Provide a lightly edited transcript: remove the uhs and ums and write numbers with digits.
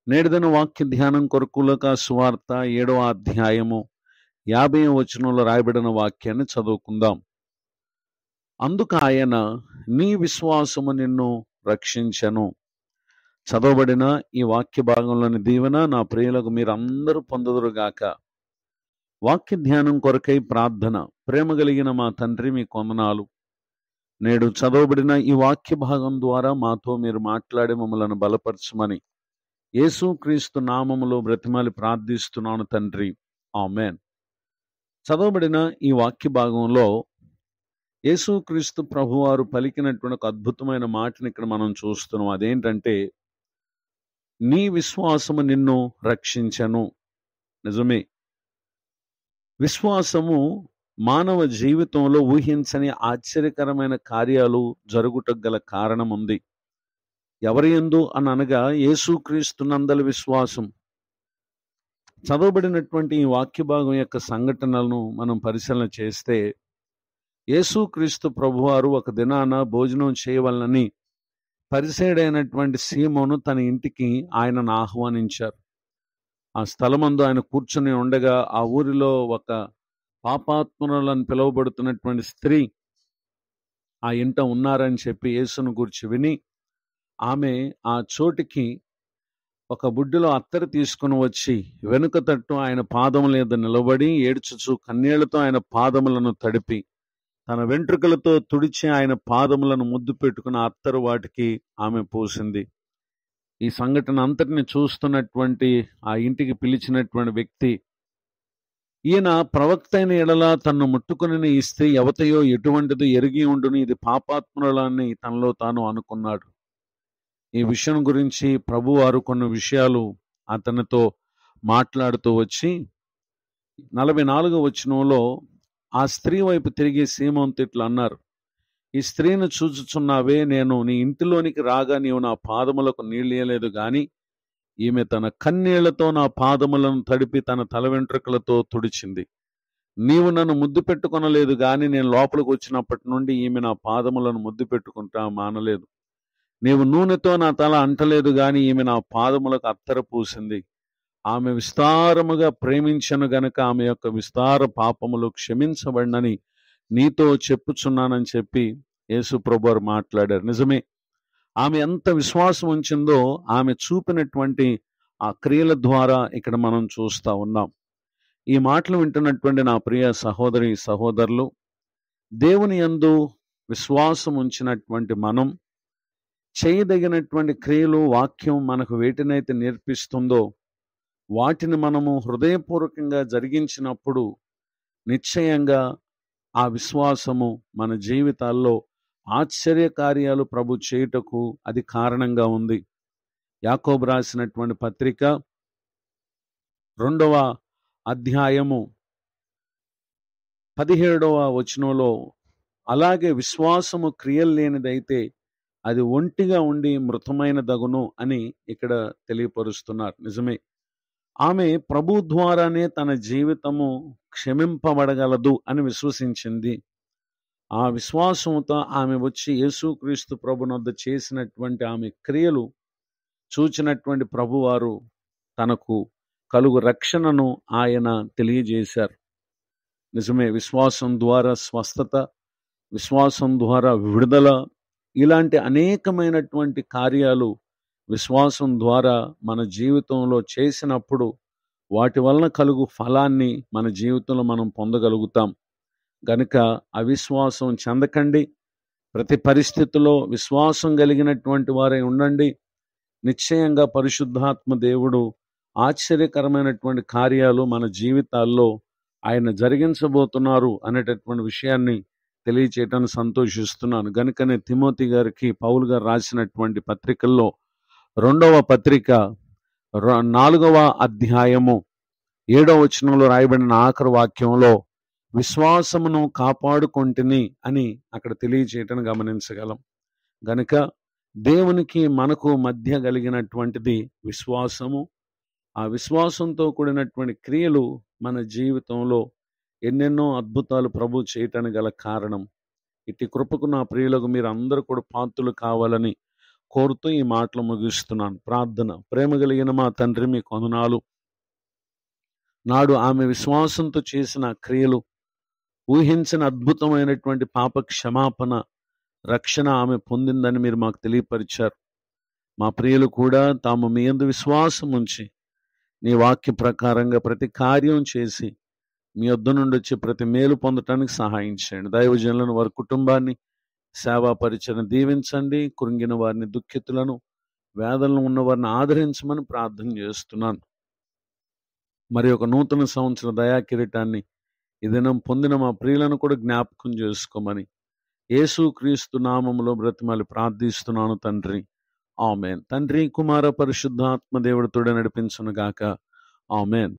నేటిదిన వాక్య ధ్యానం కొరకు లూకా సువార్త 7వ అధ్యాయము 50వ వచనంలో రాయబడిన వాక్యాన్ని చదువుకుందాం. అందుకు ఆయన, నీ విశ్వాసము నిన్ను రక్షించెను. చదవబడిన ఈ వాక్య భాగంలోని దీవెన నా ప్రియులకు మీరందరూ పొందుదురుగాక. వాక్య ధ్యానం కొరకై ప్రార్థన. ప్రేమ కలిగిన మా తండ్రి, మీ వందనాలు. నేడు చదవబడిన ఈ వాక్య భాగం ద్వారా మాతో మీరు మాట్లాడి మమ్మలను బలపరచమని యేసుక్రీస్తు నామములో బ్రతిమాలి ప్రార్థిస్తున్నాను తండ్రి, ఆమెన్. చదవబడిన ఈ వాక్య భాగంలో యేసుక్రీస్తు ప్రభువారు పలికినటువంటి ఒక అద్భుతమైన మాటని ఇక్కడ మనం చూస్తున్నాం. అదేంటంటే, నీ విశ్వాసము నిన్ను రక్షించెను. నిజమే, విశ్వాసము మానవ జీవితంలో ఊహించని ఆశ్చర్యకరమైన కార్యాలు జరుగుటకు గల కారణం ఉంది. ఎవరి యందు అని అనగా యేసుక్రీస్తునందలి విశ్వాసం. చదవబడినటువంటి ఈ వాక్య భాగం యొక్క సంఘటనలను మనం పరిశీలన చేస్తే, యేసుక్రీస్తు ప్రభువారు ఒక దినాన భోజనం చేయవలనని పరిసయ్యుడైనటువంటి సీమోను తన ఇంటికి ఆయనను ఆహ్వానించారు. ఆ స్థలమందు ఆయన కూర్చుని ఉండగా ఆ ఊరిలో ఒక పాపాత్మురాలని పిలువబడుతున్నటువంటి స్త్రీ ఆ ఇంట ఉన్నారని చెప్పి యేసును గూర్చి విని, ఆమె ఆ చోటికి ఒక బుడ్డిలో అత్తరు తీసుకుని వచ్చి వెనుక తట్టు ఆయన పాదముల మీద నిలబడి ఏడ్చుచు కన్నీళ్లతో ఆయన పాదములను తడిపి తన వెంట్రుకలతో తుడిచి ఆయన పాదములను ముద్దు పెట్టుకుని అత్తరు వాటికి ఆమె పోసింది. ఈ సంఘటన అంతటిని చూస్తున్నటువంటి ఆ ఇంటికి పిలిచినటువంటి వ్యక్తి, ఈయన ప్రవక్త అయిన ఎడల తన్ను ముట్టుకుని ఈ స్త్రీ ఎవతయో ఎటువంటిదో ఎరిగి ఉండును, ఇది పాపాత్మురాలని తనలో తాను అనుకున్నాడు. ఈ విషయం గురించి ప్రభువారు కొన్ని విషయాలు అతనితో మాట్లాడుతూ వచ్చి 44వ వచనంలో ఆ స్త్రీ వైపు తిరిగి సీమోనుతో ఇట్లా అన్నారు, ఈ స్త్రీని చూచుచున్నావే, నేను నీ ఇంటిలోనికి రాగా నీవు నా పాదములకు నీళ్ళేయలేదు గాని ఈమె తన కన్నీళ్లతో నా పాదములను తడిపి తన తల వెంట్రుకలతో తుడిచింది. నీవు నన్ను ముద్దు పెట్టుకొనలేదు గాని నేను లోపలికి వచ్చినప్పటి నుండి ఈమె నా పాదములను ముద్దు పెట్టుకుంటా మానలేదు. నీవు నూనెతో నా తల అంటలేదు గాని ఈమె నా పాదములకు అత్తర పూసింది. ఆమె విస్తారముగా ప్రేమించను గనక ఆమె యొక్క విస్తార పాపములు క్షమించబడినని నీతో చెప్పుచున్నానని చెప్పి యేసు ప్రభువారు మాట్లాడారు. నిజమే, ఆమె ఎంత విశ్వాసం ఉంచిందో ఆమె చూపినటువంటి ఆ క్రియల ద్వారా ఇక్కడ మనం చూస్తా ఉన్నాం. ఈ మాటలు వింటున్నటువంటి నా ప్రియ సహోదరి సహోదరులు, దేవుని యందు విశ్వాసం ఉంచినటువంటి మనం చేయదగినటువంటి క్రియలు, వాక్యం మనకు వేటినైతే నేర్పిస్తుందో వాటిని మనము హృదయపూర్వకంగా జరిగించినప్పుడు నిశ్చయంగా ఆ విశ్వాసము మన జీవితాల్లో ఆశ్చర్యకార్యాలు ప్రభు చేయుటకు అది కారణంగా ఉంది. యాకోబు రాసినటువంటి పత్రిక 2వ అధ్యాయము 17వ వచనంలో, అలాగే విశ్వాసము క్రియలు లేనిదైతే అది ఒంటిగా ఉండి మృతమైన దగును అని ఇక్కడ తెలియపరుస్తున్నారు. నిజమే, ఆమె ప్రభు ద్వారానే తన జీవితము క్షమింపబడగలదు అని విశ్వసించింది. ఆ విశ్వాసంతో ఆమె వచ్చి యేసుక్రీస్తు ప్రభునొద్ద చేసినటువంటి ఆమె క్రియలు చూచినటువంటి ప్రభువారు తనకు కలుగు రక్షణను ఆయన తెలియజేశారు. నిజమే, విశ్వాసం ద్వారా స్వస్థత, విశ్వాసం ద్వారా విడుదల, ఇలాంటి అనేకమైనటువంటి కార్యాలు విశ్వాసం ద్వారా మన జీవితంలో చేసినప్పుడు వాటి వలన కలుగు ఫలాన్ని మన జీవితంలో మనం పొందగలుగుతాం. గనుక అవిశ్వాసం చెందకండి, ప్రతి పరిస్థితిలో విశ్వాసం కలిగినటువంటి వారై ఉండండి. నిశ్చయంగా పరిశుద్ధాత్మ దేవుడు ఆశ్చర్యకరమైనటువంటి కార్యాలు మన జీవితాల్లో ఆయన జరిగించబోతున్నారు అనేటటువంటి విషయాన్ని తెలియచేయటానికి సంతోషిస్తున్నాను. గనుకనే తిమోతి గారికి పౌలు గారు రాసినటువంటి పత్రికల్లో 2వ పత్రిక 4వ అధ్యాయము 7వ వచనంలో రాయబడిన ఆఖరి వాక్యంలో విశ్వాసమును కాపాడుకొంటిని అని అక్కడ తెలియచేయటం గమనించగలం. గనుక దేవునికి మనకు మధ్య కలిగినటువంటిది విశ్వాసము. ఆ విశ్వాసంతో కూడినటువంటి క్రియలు మన జీవితంలో ఎన్నెన్నో అద్భుతాలు ప్రభు చేయటానికి గల కారణం. ఇట్టి కృపకు నా ప్రియులకు మీరు అందరూ కూడా పాత్రులు కావాలని కోరుతూ ఈ మాటలు ముగిస్తున్నాను. ప్రార్థన. ప్రేమ కలిగిన మా తండ్రి, మీకు వందనాలు. నాడు ఆమె విశ్వాసంతో చేసిన క్రియలు, ఊహించిన అద్భుతమైనటువంటి పాప క్షమాపణ, రక్షణ ఆమె పొందిందని మీరు మాకు తెలియపరిచారు. మా ప్రియులు కూడా తాము మీ యందు విశ్వాసం ఉంచి నీ వాక్య ప్రకారంగా ప్రతి కార్యం చేసి మీ వద్ద నుండి వచ్చి ప్రతి మేలు పొందటానికి సహాయం చేయండి. దైవజనులను, వారి కుటుంబాన్ని, సేవా పరిచయం దీవించండి. కృంగిన వారిని, దుఃఖితులను, వేదనలు ఉన్న వారిని ఆదరించమని ప్రార్థన చేస్తున్నాను. మరి ఒక నూతన సంవత్సర దయా కిరీటాన్ని ఈ దినం పొందిన మా ప్రియులను కూడా జ్ఞాపకం చేసుకోమని యేసుక్రీస్తు నామములో బ్రతిమాలి ప్రార్థిస్తున్నాను తండ్రి. ఆమేన్. తండ్రి, కుమార, పరిశుద్ధాత్మ దేవుడితోడే నడిపించును గాక. ఆమేన్.